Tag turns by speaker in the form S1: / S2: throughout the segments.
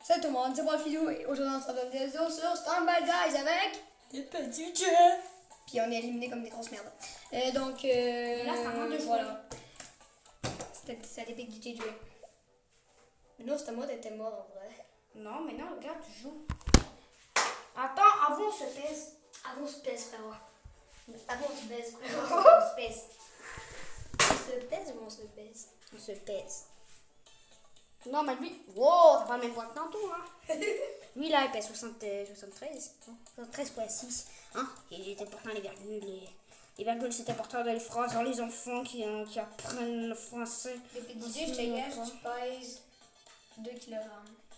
S1: Salut tout le monde, c'est moi Philou et aujourd'hui on se retrouve des vidéos sur Stand By Guys avec
S2: des petits jeux.
S1: Puis on est éliminés comme des grosses merdes. Donc,
S2: là, c'est à moi de jouer.
S1: voilà. C'était des big DJ. Mais non, c'était moi d'être mort en vrai.
S2: Non, mais non, regarde, tu joues. Attends, avant on se pèse.
S1: Avant on se pèse, frérot. Avant on se baise, frérot. On se pèse. On se pèse ou on se baise?
S2: On se pèse. Non, mais lui, wow, t'as pas le même poids que tantôt, hein. Lui, là, il pèse 73. 73,6. Hein? Et il était pourtant les virgules. Les virgules, c'était important de le français. Les enfants qui apprennent le français.
S1: Les petits DJ, je te gage, tu pèses 2 kg.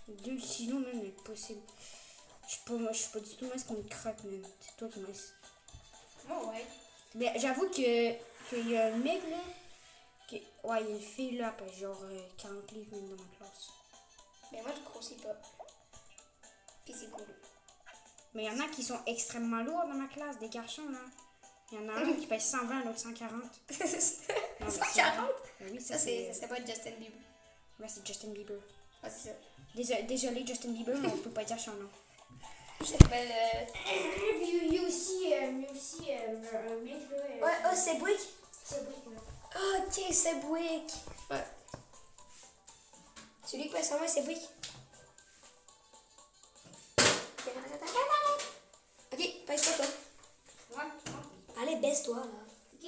S2: 2 kilos, même, c'est possible. Je suis pas du tout mince comme une crotte, même. C'est toi qui es mince.
S1: Oh, ouais.
S2: Mais j'avoue qu'il y a un mec, là. Ouais, il y a une fille, là, pas genre 40 livres, même dans ma classe.
S1: Mais moi, je grossis pas. Puis c'est cool.
S2: Mais il y en a qui sont extrêmement lourds dans ma classe, des garçons, là. Il y en a un qui pèse 120, l'autre 140. Non,
S1: 140?
S2: Oui,
S1: Ça, c'est pas Justin Bieber.
S2: Ouais, c'est Justin Bieber.
S1: Ah, c'est ça.
S2: Désolé, Justin Bieber, mais on peut pas dire son nom.
S1: Il s'appelle.
S2: Il y a aussi un mec, là.
S1: Ouais, oh, c'est Brick.
S2: C'est Brick, là.
S1: Oh, ok, c'est Brick. Ouais. Celui qui passe en moi, c'est Brick. Ok, baisse-toi, toi.
S2: Ouais.
S1: Allez, baisse-toi, là.
S2: Je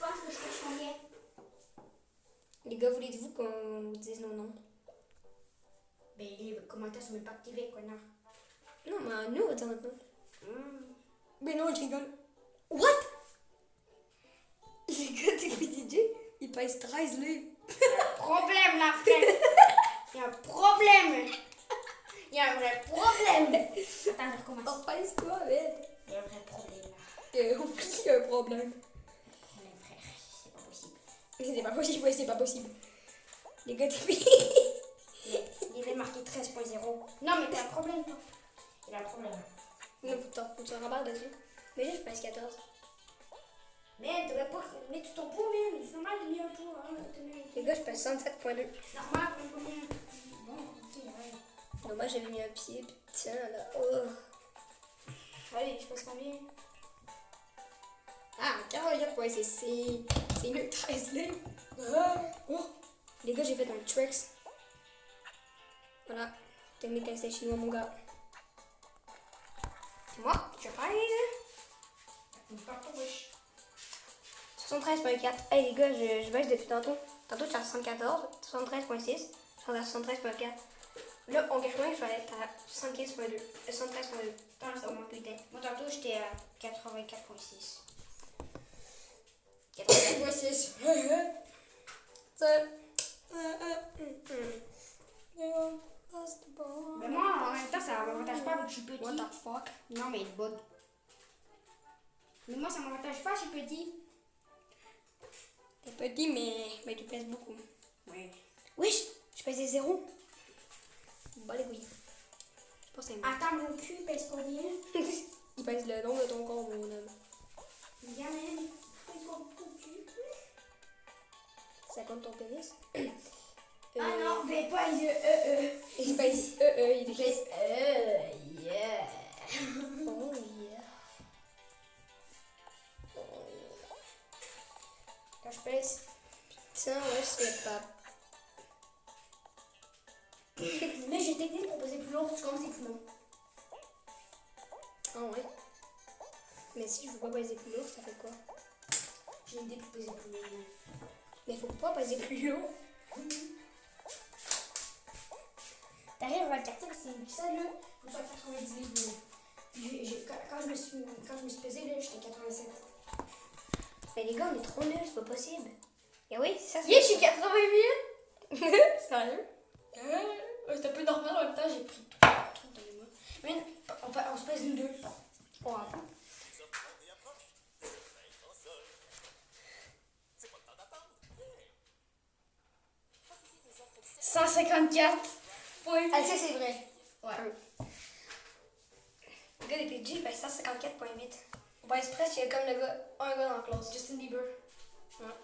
S2: pense que je fais combien?
S1: Les gars, voulez-vous qu'on vous dise nos noms?
S2: Ben, les commentaires sont même pas activés, connard.
S1: Non, mais nous, on va dire notre nom.
S2: Mm.
S1: Mais non, je rigole. What? Les gars, t'es DJ, ils pèsent 13 livres.
S2: Problème, là, frère. Il y a un problème. Il y a un vrai problème. Attends, je recommence.
S1: Oh, pèse-toi, merde.
S2: Il y a un vrai problème, là.
S1: Oublie qu'il y a un problème.
S2: Problème, frère. C'est pas possible.
S1: C'est pas possible, ouais, c'est pas possible. Les gars, t'es
S2: Il est marqué 13.0. Non, mais t'as un problème, toi. Il a un problème.
S1: Non, faut que tu rembarres dessus. Mais là, je pèse 14.
S2: Mais tu pas. Mais tu t'en fous, man. C'est normal de lire un tour. Hein.
S1: Les gars, je pèse 67.2.
S2: Normal, bon, ok, ouais.
S1: Non, moi, j'avais mis un pied, putain, là. Oh.
S2: Allez, je passe combien?
S1: Ah, 44, ouais, c'est mieux que 13 livres. Oh. Les gars, j'ai fait un tricks. Voilà. Technique instinct chinois, mon gars. C'est moi, je pèse. 73.4. Hey les gars, je baisse depuis tantôt. Tantôt, j'étais à 74, 73.6. Je suis à 73.4. Là, on gagne, je vais être à 75.2. 73.2.
S2: Attends, putain. Moi, tantôt, j'étais à 84.6.
S1: 84.6.
S2: Mais moi, en même temps, ça m'avantage pas vu que je suis petit.
S1: What the fuck?
S2: Non, mais il bug. Mais moi, ça m'avantage pas, je suis petit.
S1: T'es petit, mais tu pèses beaucoup.
S2: Ouais.
S1: Wesh, je pèse 0. Bah les couilles. Je pense que c'est
S2: Attends, mon cul pèse combien?
S1: il pèse le long de ton corps, mon homme.
S2: Viens, même. Pèse ton cul.
S1: Ça compte ton pénis?
S2: Ah non, mais pas il
S1: Il pèse il pèse
S2: yeah.
S1: Oh yeah. Quand je pèse. Putain, ouais, je sais pas.
S2: Mais j'ai technique pour peser plus lourd, tu commences c'est plus long.
S1: Ah ouais. Mais si je veux pas peser plus lourd, ça fait quoi?
S2: J'ai une idée pour peser plus lourd.
S1: Mais faut pas peser plus lourd.
S2: T'arrives à 4 parce que c'est ça là, faut faire 90 livres. Quand je me suis pesé là, j'étais 87.
S1: Mais les gars, on est trop nuls, c'est pas possible. Et oui, c'est ça.
S2: Je suis 88.
S1: Sérieux?
S2: C'est un peu normal en même temps, j'ai pris tout le truc de moi. Mais on se pèse nous deux.
S1: Ouais.
S2: « 154.
S1: Ah, ça c'est vrai.
S2: Ouais.
S1: Le gars des PG pèse 154.8. On pèse presque comme un gars dans la classe.
S2: Justin Bieber.
S1: Ouais.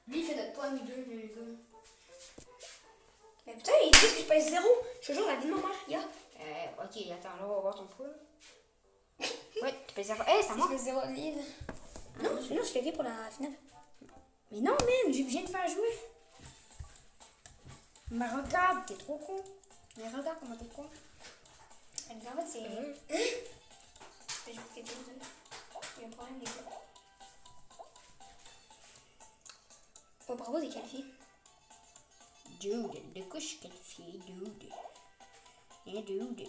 S2: Lui, il fait notre poids, nous deux, mais les gars.
S1: Mais putain, ils disent que je pèse 0. Je te jure, la vie de ma mère, gars.
S2: Ok, attends, là, on va voir ton poids. Ouais, tu pèses 0. Eh, c'est à moi.
S1: Je pèse 0 livres. Non, je l'ai vu pour la finale.
S2: Mais non, man, je viens de faire jouer. Mais regarde, t'es trop con. Mais regarde comment t'es con.
S1: En fait, c'est. Je crois qu'il y a un problème, les gars. Oh, bravo, t'es qualifié.
S2: Dude, de quoi je suis qualifié, dude? Yeah, dude.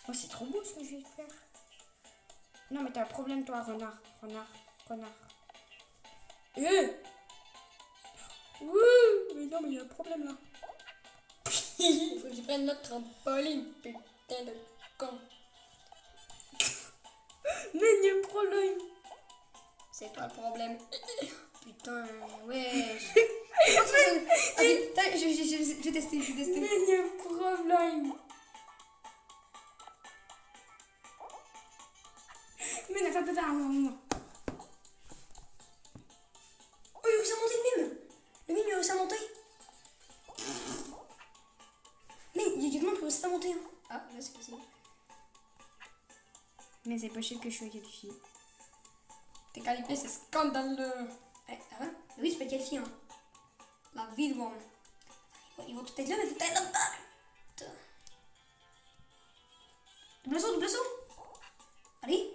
S2: Oh, c'est trop beau ce que je vais faire. Non, mais t'as un problème, toi, renard. Mais non, mais il y a un problème là.
S1: Il faut que je prenne notre trampoline, putain de con.
S2: Mais il y a un problème.
S1: C'est toi le problème. Putain, ouais. Attends, je vais tester.
S2: Mais il y a un problème. Mais attends.
S1: Oh, il a réussi à monter le mime. Le mime, il a réussi à monter. Mais il y a du monde qui a réussi à monter. Hein. Ah, là, c'est possible.
S2: Mais c'est possible que je sois qualifiée.
S1: T'es qualifié, c'est scandaleux. Eh, ah, oui, tu peux être qualifié. Hein. La vie de monde. Ils vont tout être là, mais faut être là-dedans. Double saut. Allez.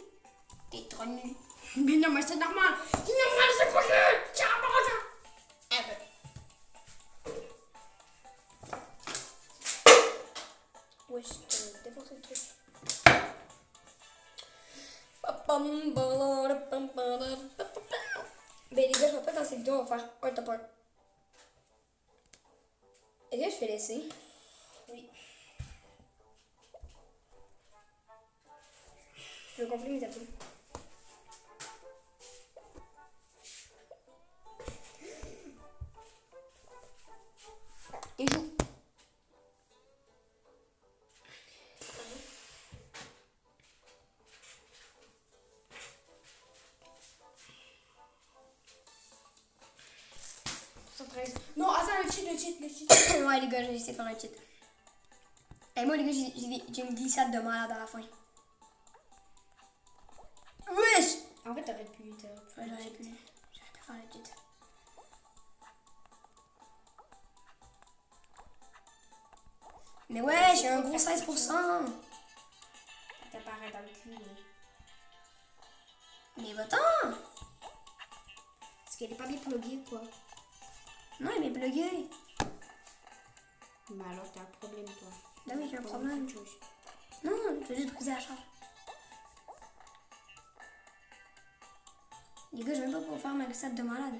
S1: T'es trop nul.
S2: Mais non, mais c'est normal. C'est pas que. Tiens,
S1: Ah ben. Ouais, je te défonce le truc. Ben les gars, je rappelle dans cette vidéo, on va faire un top 1. Est-ce que je fais laisser? Oui. Je vais gonfler mes abdos.
S2: Et joue. Non, attends, le cheat.
S1: Ouais, les gars, j'ai essayé de faire un cheat. Et moi, les gars, j'ai une glissade de malade à la fin. Wesh!
S2: En fait, t'aurais pu.
S1: Ouais, j'aurais pu faire le cheat. Mais ouais, j'ai un gros 16%.
S2: T'apparaît dans le cul.
S1: Mais va-t'en!
S2: Parce qu'elle est pas bien pluguée, quoi.
S1: Non, il m'est plugué.
S2: Mais alors, t'as un problème, toi.
S1: Là, oui, j'ai un problème. Non, je vais juste briser la charge. Les gars, je vais même pas pouvoir faire ma glissade de malade.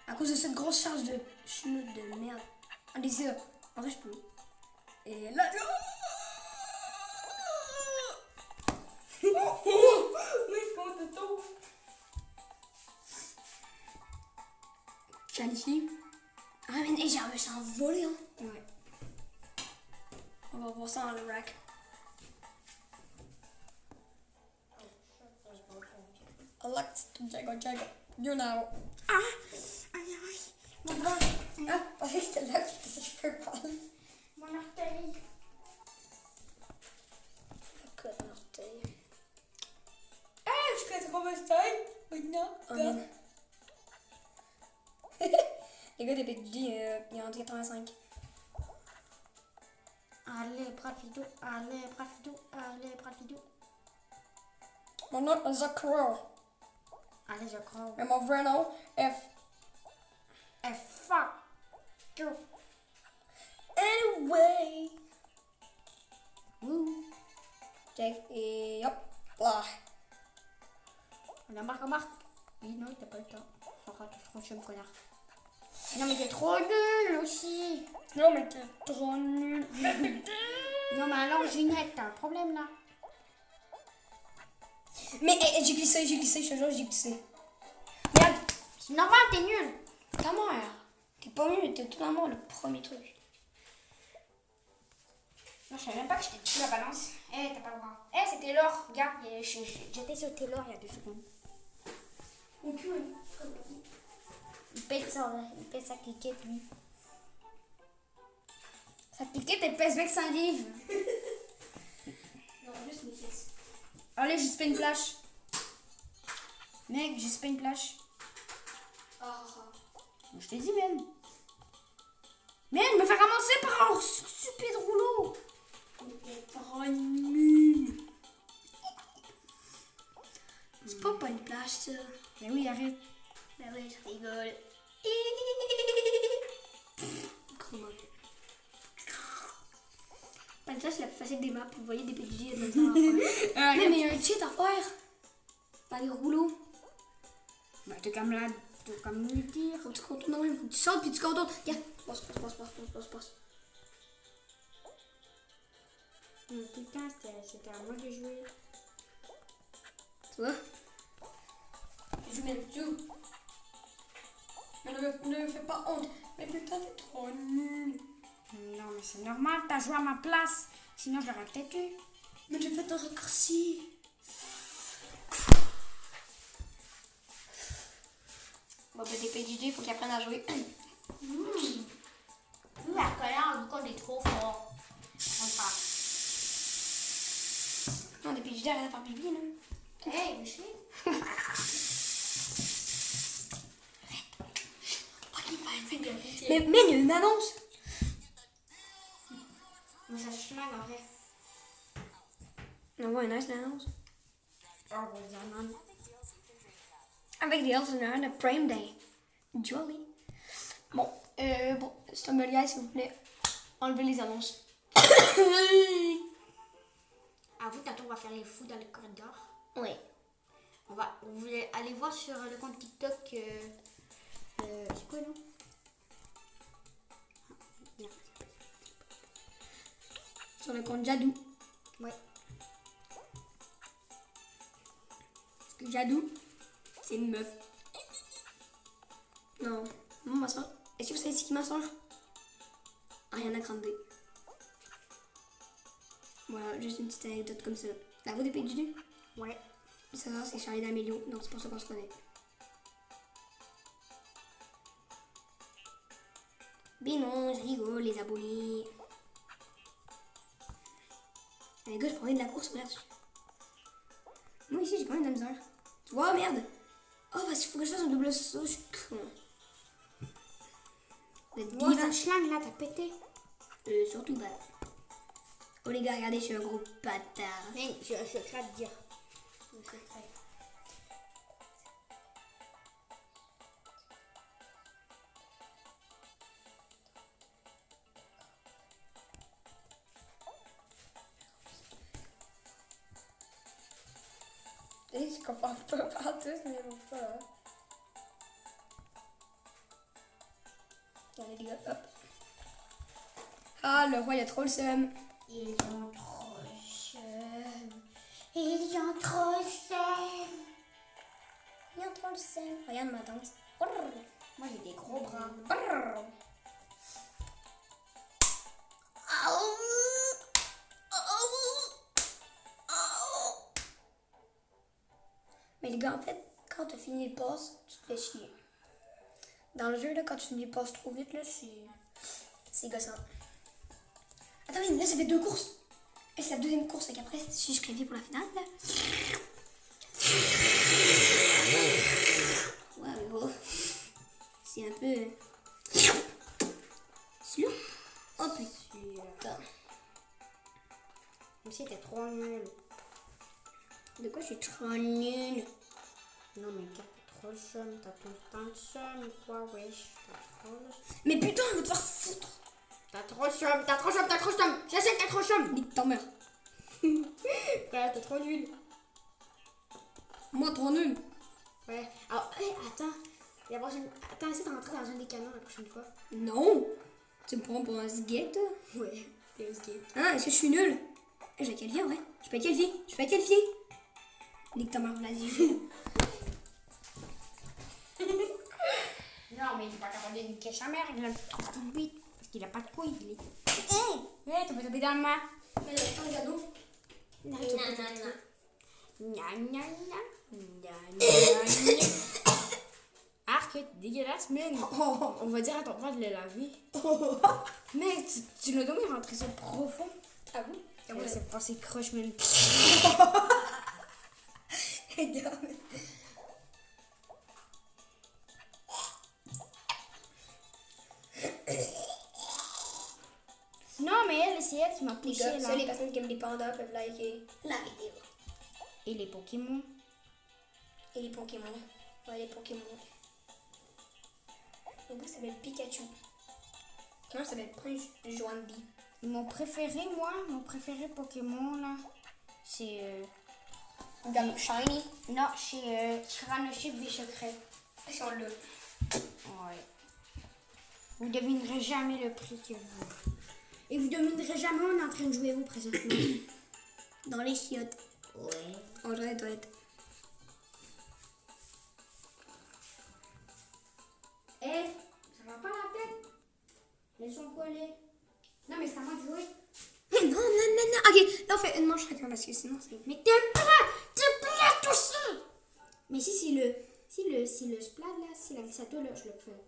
S1: À cause de cette grosse charge de chenoute de merde. Allez, ça. En vrai, je peux. Et là.
S2: Mais comment t'es tôt?
S1: Qualifié. Ah, mais hey, j'ai réussi à envoler, hein.
S2: Ouais.
S1: On va voir ça dans le rack. Alex, Jago. You know.
S2: Aïe.
S1: Mon bras. Ah, parce que c'était là que je peux pas.
S2: Mon orteil.
S1: Le code d'orteil.
S2: Je connais trop ma taille. Maintenant.
S1: Oh, man. Les gars des PG, il est rendu 85.
S2: Allez, Prafido.
S1: Mon nom est Zakro.
S2: Allez, je crois.
S1: Mais mon vrai nom est
S2: Fuck you.
S1: Anyway.
S2: Ouh.
S1: Check et hop là.
S2: On embarque. Oui, non, t'as pas le temps. Encore trop chiant, connard. Non, mais t'es trop nul aussi.
S1: Non, mais t'es trop nul.
S2: Non, mais alors, Ginette, t'as un problème là.
S1: Mais j'ai glissé, je te jure, j'ai glissé. Merde,
S2: C'est normal, t'es nul.
S1: ta mère. T'es pas nul, t'es tout normalement le premier truc.
S2: Je savais même pas que j'étais dessus la balance. Eh, t'as pas le droit. Eh, c'était l'or. Regarde, j'étais sur Taylor il y a 2 secondes.
S1: Ou tu veux.
S2: Il pèse sa cliquette, lui. Sa cliquette, elle pèse mec 5 livres.
S1: Non, juste mes fesses.
S2: Allez, j'ai spin flash. Mec, j'ai spin flash. Je t'ai dit même. Merde, me faire ramasser par un stupide rouleau.
S1: T'es trop nul. C'est pas une plage, ça.
S2: Mais oui, arrête.
S1: Ben oui, je rigole. Gros mot. Pas une plage, c'est la plus facile des maps. Vous voyez des PDG et de la mais il y a un cheat à faire. Dans les rouleaux.
S2: Bah, t'es comme là. T'es comme lui dire.
S1: Faut que tu contournes, non, faut que tu sautes puis tu contournes. Regarde. Passe.
S2: Putain, c'était à moi de jouer.
S1: Tu vois? Je m'aime tout. Mais ne me fais pas honte. Mais putain, t'es trop nul.
S2: Non, mais c'est normal, t'as joué à ma place. Sinon, je l'aurais peut-être eu.
S1: Mais j'ai fait un raccourci. Bon, ben, des PDG, faut qu'ils apprennent à jouer.
S2: La colère, vu qu'on est trop fort.
S1: Non, des PDG, arrête de faire pipi, là.
S2: Hey, mais je
S1: Mais il y a une annonce.
S2: Mais ça se schlag en vrai.
S1: On voit une nice l'annonce.
S2: Oh, vraiment.
S1: Avec des Elsener de Prime Day. Jolly. Bon, Stumble s'il vous plaît, enlevez les annonces.
S2: Avoue, tantôt, on va faire les fous dans le corridor.
S1: Oui.
S2: Vous voulez aller voir sur le compte TikTok. C'est quoi, non? Bien.
S1: Sur le compte Jadou.
S2: Ouais.
S1: Parce que Jadou, c'est une meuf. Non, ma soeur. Est-ce que vous savez c'est qui ma soeur? Ariana Grande. Voilà, juste une petite anecdote comme ça. La voix des PDG?
S2: Ouais.
S1: Ça, c'est Charlie D'Amelio, donc c'est pour ça qu'on se connaît. Mais non, je rigole, les abonnés. Les gars, je parlais de la course, merde. Moi ici, j'ai pas une misère. Tu vois, merde. Oh, parce qu'il faut que je fasse un double saut, je suis con.
S2: Wow, ta schlingue là, t'as pété.
S1: Surtout pas. Oh les gars, regardez, je suis un gros bâtard.
S2: Mais j'ai un secret à te dire.
S1: Je comprends pas partout, mais bon, pas. Allez les gars, hop. Ah, le roi, il a trop le seum.
S2: Ils ont trop le seum. Ils ont trop le seum.
S1: Il a trop le seum. Regarde ma danse.
S2: Moi, j'ai des gros bras.
S1: Mais les gars, en fait, quand tu finis le pass, tu te fais chier. Dans le jeu, là, quand tu finis le pass trop vite, là, c'est gossant. Attends, mais là, ça fait 2 courses. Et c'est la deuxième course, et qu'après, si je qualifie pour la finale, là. Ouais, gros. C'est un peu. Sûr? Oh putain.
S2: Mais si, t'es trop nul.
S1: De quoi je suis trop nulle?
S2: Non, mais t'as trop le seum. T'as tout le temps le seum, quoi, wesh. T'as trop le seum.
S1: Mais putain, elle va te faire foutre!
S2: T'as trop le seum, t'as trop le seum, t'as trop le seum. Je sais que t'as trop le seum.
S1: Nique ta mère.
S2: Frère, t'es trop nul.
S1: Moi, trop nul.
S2: Ouais. Alors, attends. La prochaine... Attends, essaie de rentrer dans un des canons la prochaine fois.
S1: Non! Tu me prends pour un sgate, toi?
S2: Ouais, les skate.
S1: Ah, est-ce que je suis nulle? Je vais qualifier en vrai. Je peux être qualifiée. Je peux être qualifiée. Nique ta mère, vas-y.
S2: Non, mais il est pas capable de niquer sa mère. Il a trop de bite. Parce qu'il a pas de couilles. Hey, t'as pas tombé dans le main.
S1: Mais il y a un cadeau.
S2: Naruto.
S1: Nanana.
S2: Gna, gna, gna. Gna, gna, gna. Arc, dégueulasse, mais on va dire à ton père de le laver. Mais tu l'as donné rentrer ça profond.
S1: Ah bon?
S2: C'est passé croche, même.
S1: Regarde.
S2: Non, mais elle, c'est elle qui m'a
S1: Les
S2: poussé
S1: gars,
S2: là.
S1: ça, les personnes qui aiment les pandas peuvent liker la vidéo.
S2: Et les Pokémon.
S1: Et les Pokémon. Ouais, les Pokémon. Le gars s'appelle Pikachu. Comment ça s'appelle Prince Joanby?
S2: Mon préféré Pokémon là, c'est.
S1: Dans Shiny.
S2: Non, c'est Tyrannochir V secret.
S1: Est-ce qu'on l'a?
S2: Ouais. Vous devinerez jamais le prix que vous. Et vous devinerez jamais on est en train de jouer où présentement.
S1: Dans les chiottes.
S2: Ouais.
S1: On dirait les toilettes.
S2: Eh, ça va pas la tête. Laissons coller. Non mais c'est à moi de jouer.
S1: Mais non, non, non, non. Ok, là on fait une manche chacun parce que sinon c'est.
S2: Mais t'es prêt toucher. Mais si le splat là, si la glissato là, je le fais.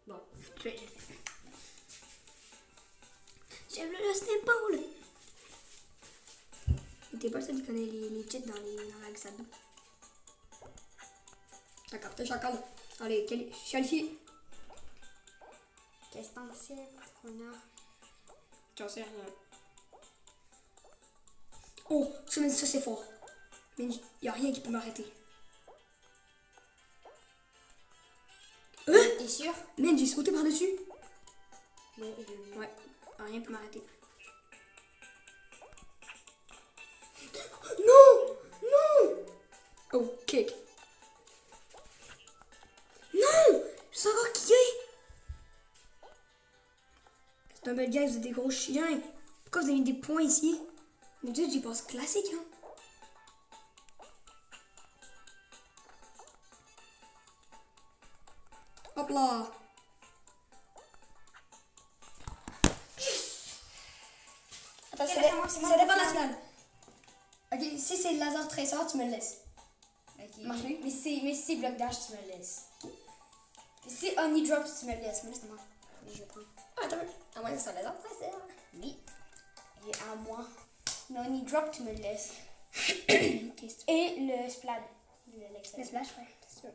S2: Bon.
S1: J'aime le snowball. T'es pas le seul qui connaît les cheats dans la glissade. T'as capté chacal. Allez, qualifié.
S2: Qu'est-ce que t'en sais, connard?
S1: J'en sais rien. Oh, ça c'est fort. Mais y a rien qui peut m'arrêter.
S2: T'es sûr?
S1: Mais j'ai sauté par-dessus.
S2: Ouais.
S1: Ouais, rien peut m'arrêter. Non! Non! Oh, kick. Non! Je sais encore qui est. C'est un bel gars, vous êtes des gros chiens. Pourquoi vous avez mis des points ici? Mon dieu, j'y pense classique, hein. Hop là. Attends, ça dépend de la finale. Ok, si c'est laser trésor, tu me le laisses.
S2: Ok.
S1: Marche-le.
S2: Mais si bloc dash, tu me le laisses. Si honey drop, tu me le laisse. Mais laisse-moi. Je vais prendre.
S1: Ah, attends, à moins que ce soit laser trésor.
S2: Oui. Et à moi. Le honey drop, tu me le laisses.
S1: Ok,
S2: Et le splad.
S1: le splash, ouais.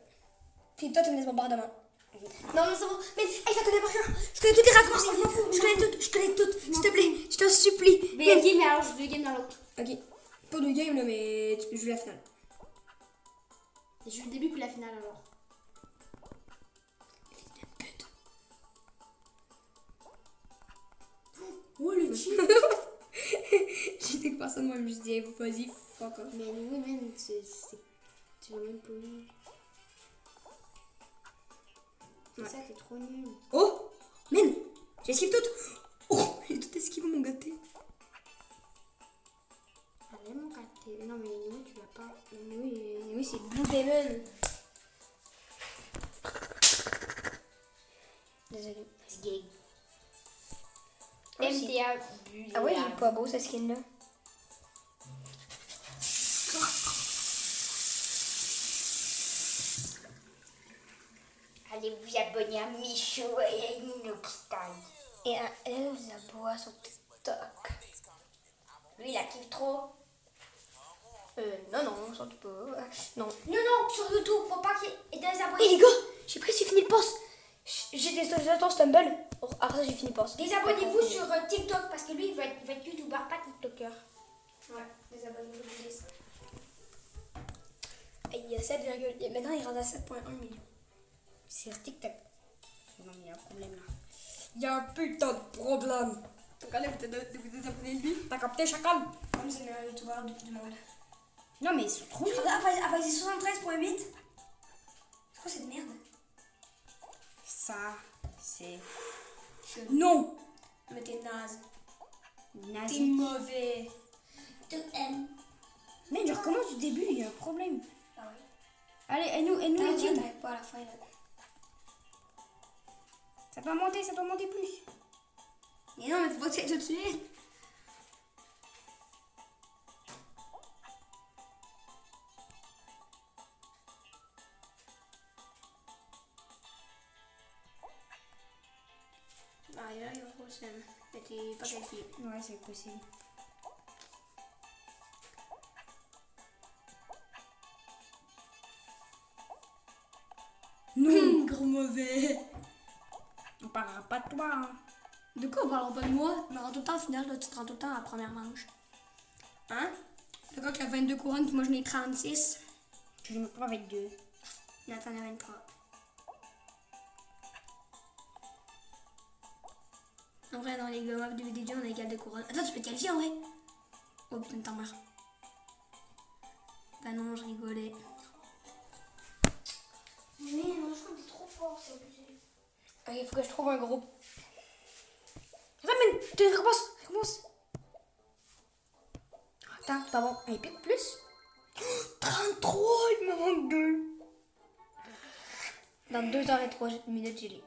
S1: Puis toi, tu me laisses mon barre de main. Non, non, c'est bon. Mais, hey, je la connais par cœur. Je connais toutes les raccourcis. Je connais toutes. S'il te plaît, je t'en supplie.
S2: Mais un game, mais alors je joue deux games dans l'autre.
S1: Ok. Pas de game, là, mais tu peux jouer la finale.
S2: Je joue le début puis la finale alors.
S1: Putain.
S2: Oh le cheat.
S1: J'étais que personne, moi, je me suis dit, vas-y, fuck off.
S2: Mais oui, man, tu l'as même pas eu. C'est
S1: Ouais.
S2: ça, t'es trop nul.
S1: Oh! Man! J'esquive toutes! Oh! J'ai tout esquivé, mon gâté.
S2: Allez, mon gâté. Non, mais nous, tu l'as pas.
S1: Oui, c'est Blue Demon. Désolé.
S2: C'est gay.
S1: Ah, si.
S2: MTA.
S1: Ah ouais, il est pas beau, ce skin-là.
S2: Allez vous abonner à Michou et à Inoxtag.
S1: Et à elle, vous aboie sur TikTok.
S2: Lui, il la kiffe trop.
S1: Non, surtout pas. Non.
S2: Non, sur YouTube, faut pas qu'il y ait des
S1: Hé
S2: abonnés.
S1: les gars, j'ai presque fini le boss. J'ai des stations Stumble. Après ça, j'ai fini le boss.
S2: Désabonnez-vous sur TikTok parce que lui, il va être YouTuber, pas TikToker.
S1: Ouais, désabonnez-vous de ça. Et il y a 7, maintenant il rentre à 7,1 millions.
S2: Sur TikTok. Non, mais il y a un problème là.
S1: Il y a un putain de problème. Donc allez, vous désabonnez de lui.
S2: T'as capté, chacal?
S1: Comme c'est le meilleur youtubeur du monde.
S2: Non, mais ils sont trop nuls.
S1: Après, c'est 73,8. C'est quoi cette merde?
S2: Ça, c'est.
S1: Non! Mais t'es naze. T'es
S2: Nazi.
S1: mauvais. Tu aimes.
S2: Mais je recommence du début, il y a un problème.
S1: Ah ouais.
S2: Allez, et nous les kills.
S1: T'arrives pas à la fin là.
S2: Ça doit monter plus.
S1: Mais non, mais faut pas que tu ailles tout de suite. Ah, là, il y a gros Sam. Mais t'es pas qualifié.
S2: Ouais, c'est possible.
S1: Non, gros mauvais.
S2: On parlera pas de toi. Hein.
S1: De quoi on parlera pas de moi? Mais en tout temps, au final, là, tu te rends tout le temps à la première manche. Hein? Le gars qui a 22 couronnes, puis moi j'en ai 36.
S2: Tu ne me prends avec 2.
S1: Nathan en a 23. En vrai, dans les gars de VDJ, on a égal de couronnes. Attends, tu peux te qualifier en vrai? Oh putain de ta mère. Bah non, je rigolais.
S2: Mais non, je crois que c'est trop fort, c'est abusé.
S1: Ok, il faut que je trouve un groupe.
S2: Attends, mais tu recommence. Attends, c'est pas bon. Allez, pique plus.
S1: 33, il me manque 2. Dans 2h03 minutes, j'ai lu.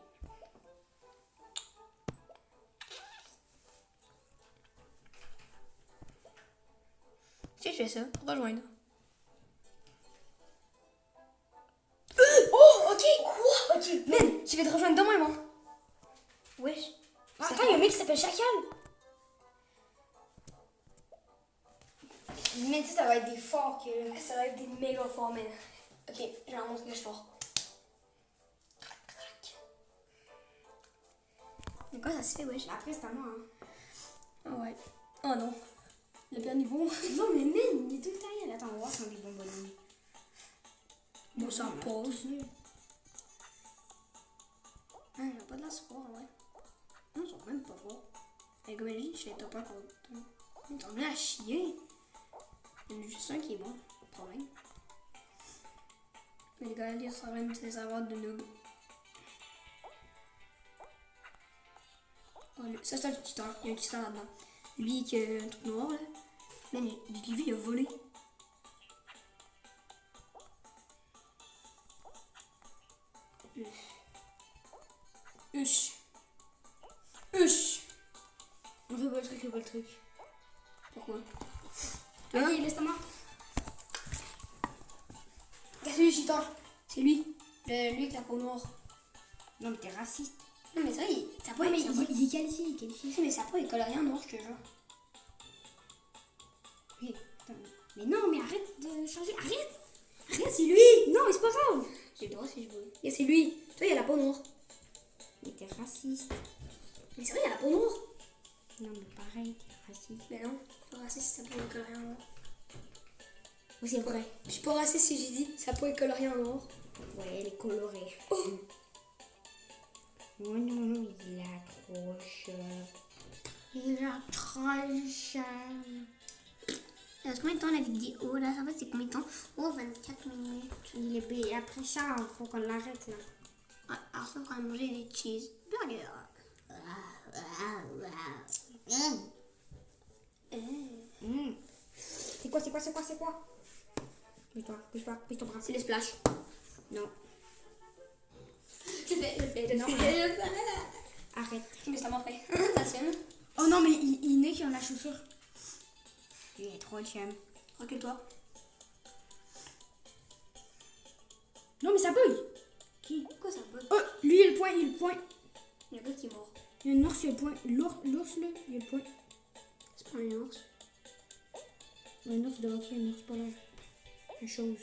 S1: Si je fais ça, rejoindre. Oh, ok, quoi? Ok, man, je vais te rejoindre demain, moi. Wesh.
S2: Attends, il y a un mec qui s'appelle Chacal.
S1: Mais tu sais, ça va être des forts, que... ça va être des méga forts, man. Ok, je vais leur montrer que je suis fort. Mais quoi ça se fait, wesh?
S2: Après, c'est à moi. Hein.
S1: Ah ouais. Oh non. Le pire niveau.
S2: Non, mais man, il est tout taillé. Attends, on va voir si on est des bons bonhommes.
S1: Bon, ça pose. Ah, il n'y a pas de la sport, ouais. Non, ils sont même pas forts. Avec comme je dis, je suis top 1 contre. Ils t'en mis à chier. Il y en a juste un qui est bon. Pas de problème. Mais les gars, ils sont en train de se savoir de noob. Oh, ça, c'est un tuteur. Il y a un tuteur là-dedans. Lui qui a un truc noir, là. Man, lui, il a volé. Uch.
S2: On fait pas le truc.
S1: Pourquoi?
S2: Allez, laisse-moi.
S1: Qu'est-ce que c'est, cheater? C'est lui. Lui avec la peau noire.
S2: Non, mais t'es raciste.
S1: Non, mais c'est vrai, sa peau
S2: Ouais, mais
S1: sa peau-
S2: il est qualifié.
S1: Mais sa peau, il colle rien noir, je te jure.
S2: Oui, attends. Mais non, mais arrête de changer. Arrête, c'est lui. Non, mais c'est pas grave.
S1: J'ai le droit si je veux. Et c'est lui. Toi, il a la peau noire.
S2: Mais t'es raciste.
S1: Mais c'est vrai, il a la peau noire.
S2: Non, mais pareil, t'es raciste.
S1: Mais non, je suis pas raciste si sa peau, il colle rien noir.
S2: Oui, c'est vrai.
S1: Je suis pas raciste si j'ai dit sa peau, il colle rien noir.
S2: Ouais, elle est colorée.
S1: Oh.
S2: Oh non, il a trop cher. Il a trop cher.
S1: Ça reste combien de temps la vidéo là? En fait, c'est combien de temps? Oh, 24 minutes.
S2: Il est payé. Après ça, il faut qu'on l'arrête là.
S1: Ouais, alors ça, on va manger des cheeseburgers.
S2: C'est quoi? Bouge ton bras.
S1: C'est les splash.
S2: Non,
S1: Je fais.
S2: Non.
S1: Je fais.
S2: arrête.
S1: Mais ça m'en fait. La sienne.
S2: Oh non, mais il n'est qui en la chaussure. Il est trop chum.
S1: Recule-toi.
S2: Non, mais ça bug. Qui?
S1: Pourquoi ça bug?
S2: Oh, lui, il a le point.
S1: Il y a un gars qui est mort.
S2: Il y a un ours, il a le point. L'ours, là, il a le point.
S1: C'est pas un ours.
S2: Un ours de hockey, un ours polaire. Une chose.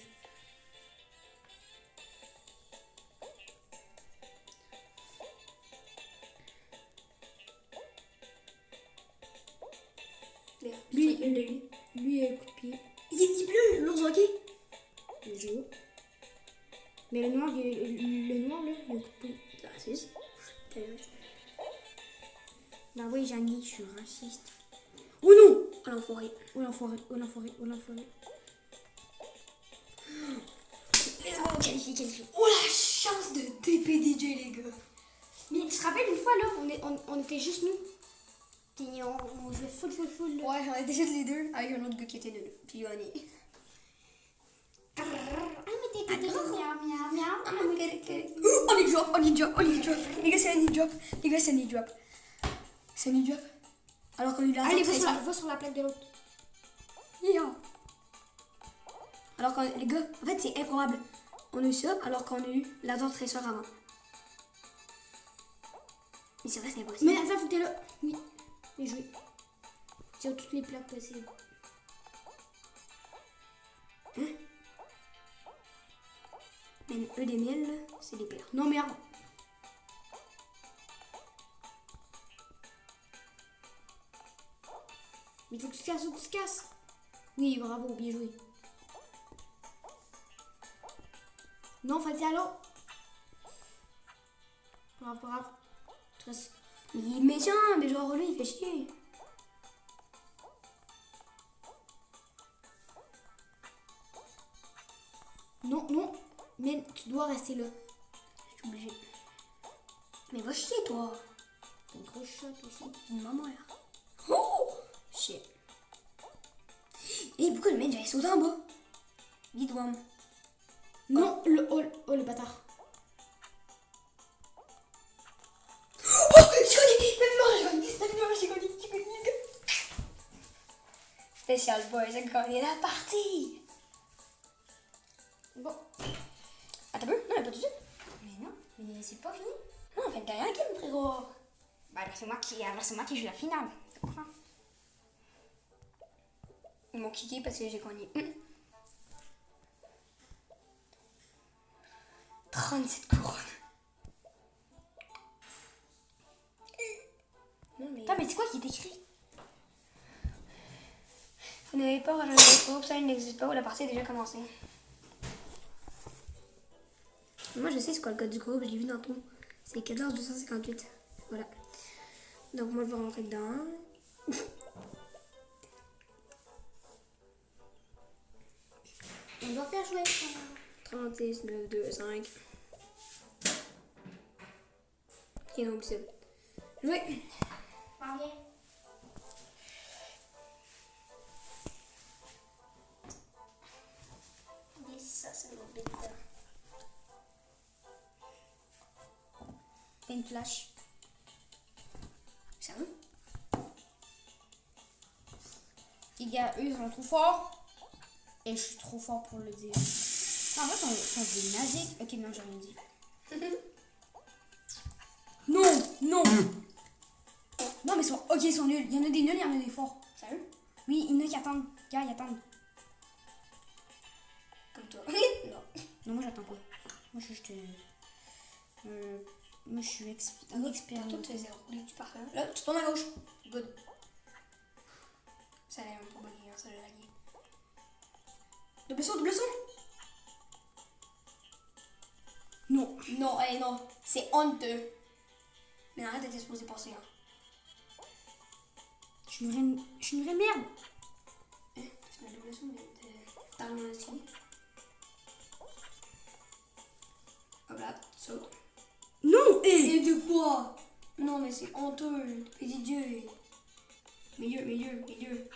S2: Lui, il a un coup de pied.
S1: Il est bleu, l'ours hockey.
S2: Le joue. Mais le noir, là, il a un coup de pied.
S1: C'est raciste.
S2: Bah oui, Janie, je suis raciste. Oh non!
S1: Oh l'enfoiré.
S2: Oh l'enfoiré.
S1: Qualifié. Oh la chance de DPDJ les gars.
S2: Mais tu te rappelles une fois là, on était juste nous. Et on jouait full.
S1: Ouais, on était juste les deux avec un autre gars qui était de nous. Puis on est.
S2: Ah mais t'es miaou.
S1: Oh, on est drop. Les gars, c'est un knee drop. C'est C'est un idiot. Alors qu'on a eu la
S2: Allez,
S1: tête,
S2: va sur la plaque de l'autre.
S1: Alors que les gars, en fait c'est improbable. On a eu ça alors qu'on a eu la dent tresseur avant. Mais c'est vrai, c'est impossible.
S2: Mais attends, faut que t'es là. Oui, bien joué. Sur toutes les plaques possibles.
S1: Hein? Même eux des miels, là, c'est les pires.
S2: Non, merde. Mais faut que tu te casses. Oui, bravo, bien joué. Non, faut que t'es à l'eau. Bravo, bravo. Tu restes.
S1: Mais il est méchant, mais genre lui il fait chier.
S2: Non, non. Mais tu dois rester là.
S1: Je suis obligée. Mais va chier toi.
S2: T'as une grosse shot aussi.
S1: Une maman là. Oh shit. Et pourquoi le mec j'avais sauté en bas? Dis-toi.
S2: Non, le bâtard.
S1: Oh j'ai gagné. J'ai gagné. Spécial boy, j'ai gagné la partie.
S2: Bon.
S1: Ah t'as vu? Non, elle a pas tout de suite.
S2: Mais non, mais c'est pas fini.
S1: Non, on fait derrière game frérot.
S2: Bah alors c'est moi qui joue la finale. Tu comprends?
S1: Ils m'ont kické parce que j'ai gagné. 37 couronnes. Non mais...
S2: Attends, mais c'est quoi qui est écrit?
S1: Vous n'avez pas rejoint le groupe, ça il n'existe pas ou la partie est déjà commencée. Moi je sais c'est quoi le code du groupe, je l'ai vu dans tout. C'est 14258. Voilà. Donc moi je vais rentrer dedans.
S2: On doit faire jouer.
S1: 36, 9, 2, 5. Ok, non, c'est jouer.
S2: Parviens.
S1: Et ça, c'est mon bête.
S2: T'as une flash.
S1: Sérieux?
S2: Les gars, eux, ils sont trop forts. Et je suis trop fort pour le dire. Ah, en fait, sont des nazis. Ok, non, j'ai rien dit. Non, non. Non, mais ok, ils sont nuls. Il y en a des nuls, il y en a des forts.
S1: Sérieux?
S2: Oui, il y en a qui attendent. Gars, ils attendent.
S1: Comme toi. Non.
S2: Non, moi, j'attends pas. Moi, je suis juste. Moi, je suis un expert.
S1: Toi, tu es zéro. Tu pars là. Là, tu tournes à gauche. Good. Ça allait même pas bugger, hein, ça j'ai lagué. Double saut, double saut.
S2: Non.
S1: Non, allez, non. C'est honteux. Mais arrête d'être supposé passer, hein.
S2: Je suis une vraie merde.
S1: Tu fais un double saut, mais t'as rien aussi. Hop là, tu sautes.
S2: Non,
S1: Et de quoi? Non, mais c'est honteux. Petit Dieu. Milieu.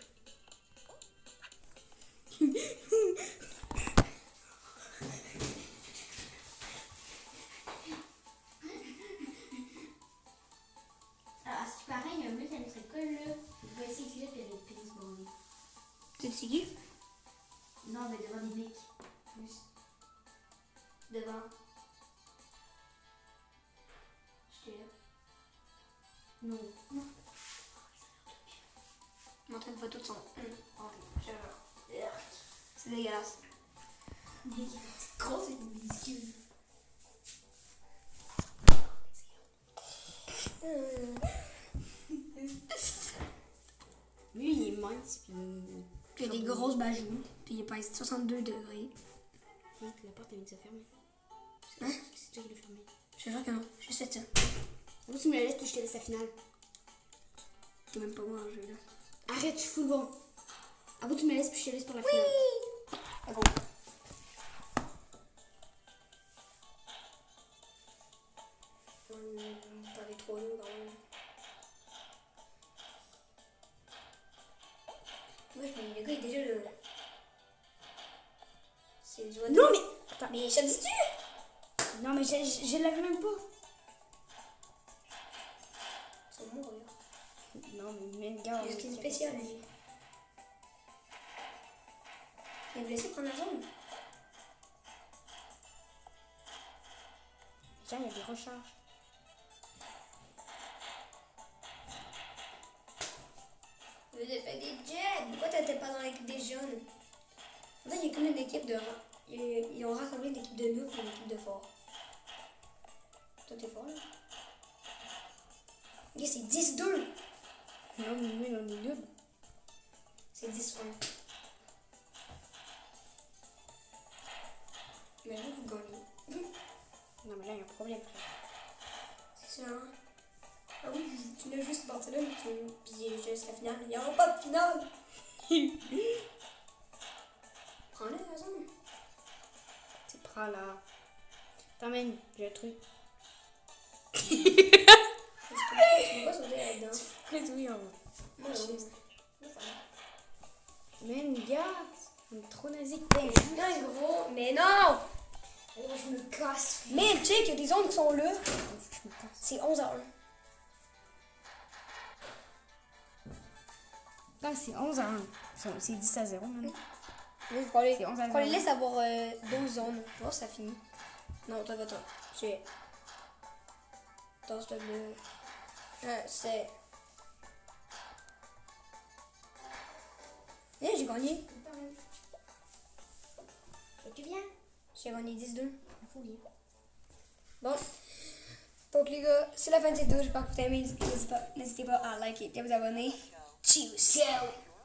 S2: Ah, c'est pareil, il y a un bleu, ça me serait colle là. Je vais essayer de dire qu'il y a des pénis bandés.
S1: Tu sais qui?
S2: Non, mais devant des mecs. Plus.
S1: Devant. J'étais là.
S2: Non.
S1: Montre une photo de son. C'est dégueulasse.
S2: Grosse et minuscule. Lui, il est mince, puis
S1: Puis il a des grosses bajoues. Puis il pèse 62 degrés.
S2: la porte, elle vient de se fermer.
S1: Hein?
S2: C'est toi qui l'as fermé.
S1: Je suis sûr que non. Juste fait ça.
S2: Vous, tu me la laisses, puis je te laisse la finale.
S1: T'es même pas moi en jeu là.
S2: Arrête, je suis full bon. À vous, tu me la laisses, puis je te laisse pour la finale.
S1: Ah bon. T'avais trop long quand même. Ouais, mais le gars il est déjà là. C'est du
S2: Non, mais. Attends.
S1: Mais ça te dit-tu?
S2: Non, mais je l'avais même pas.
S1: C'est mourir.
S2: Non, mais le gars.
S1: Il y a skin spécial, lui. Il vous laissez prendre la zone.
S2: Tiens, il y a des recharges.
S1: Vous êtes pas des jets. Pourquoi t'étais pas dans l'équipe des jeunes? En fait, il y a comme une équipe de... Ils ont rassemblé une équipe de noobs et une équipe de forts. Toi, t'es fort, là? Ok, c'est 10-2.
S2: Non, mais on est nuls.
S1: C'est 10-1. Mais là, vous gagnez.
S2: Non, mais là, il y a un problème, frère.
S1: C'est ça, hein? Ah oui, tu l'as juste parti là, mais puis juste la finale. Il n'y aura pas de finale! Prends-le, la zone.
S2: C'est prêt là. T'amènes, j'ai un truc.
S1: Tu peux pas sauter là-dedans.
S2: Oui,
S1: Moi, non.
S2: Mais les gars, on est trop nazi.
S1: Non, gros, mais non!
S2: Oh, je me casse.
S1: Mais check, il y a des zones qui sont là.
S2: Je me casse.
S1: C'est 11-1.
S2: Là, c'est 11-1. C'est 10-0 même.
S1: Il faut les
S2: C'est 11 à
S1: faut les
S2: 0.
S1: laisser avoir 12 zones. Je vois si ça finit. Non, toi, va-t'en. C'est. Attends, s'il te plaît. C'est. Eh, j'ai gagné.
S2: Tu viens?
S1: J'ai gagné 10-2.
S2: Fouille.
S1: Bon. Donc, les gars, c'est la fin de cette vidéo. J'espère que vous avez aimé. N'hésitez pas à liker et à vous abonner. Cheers!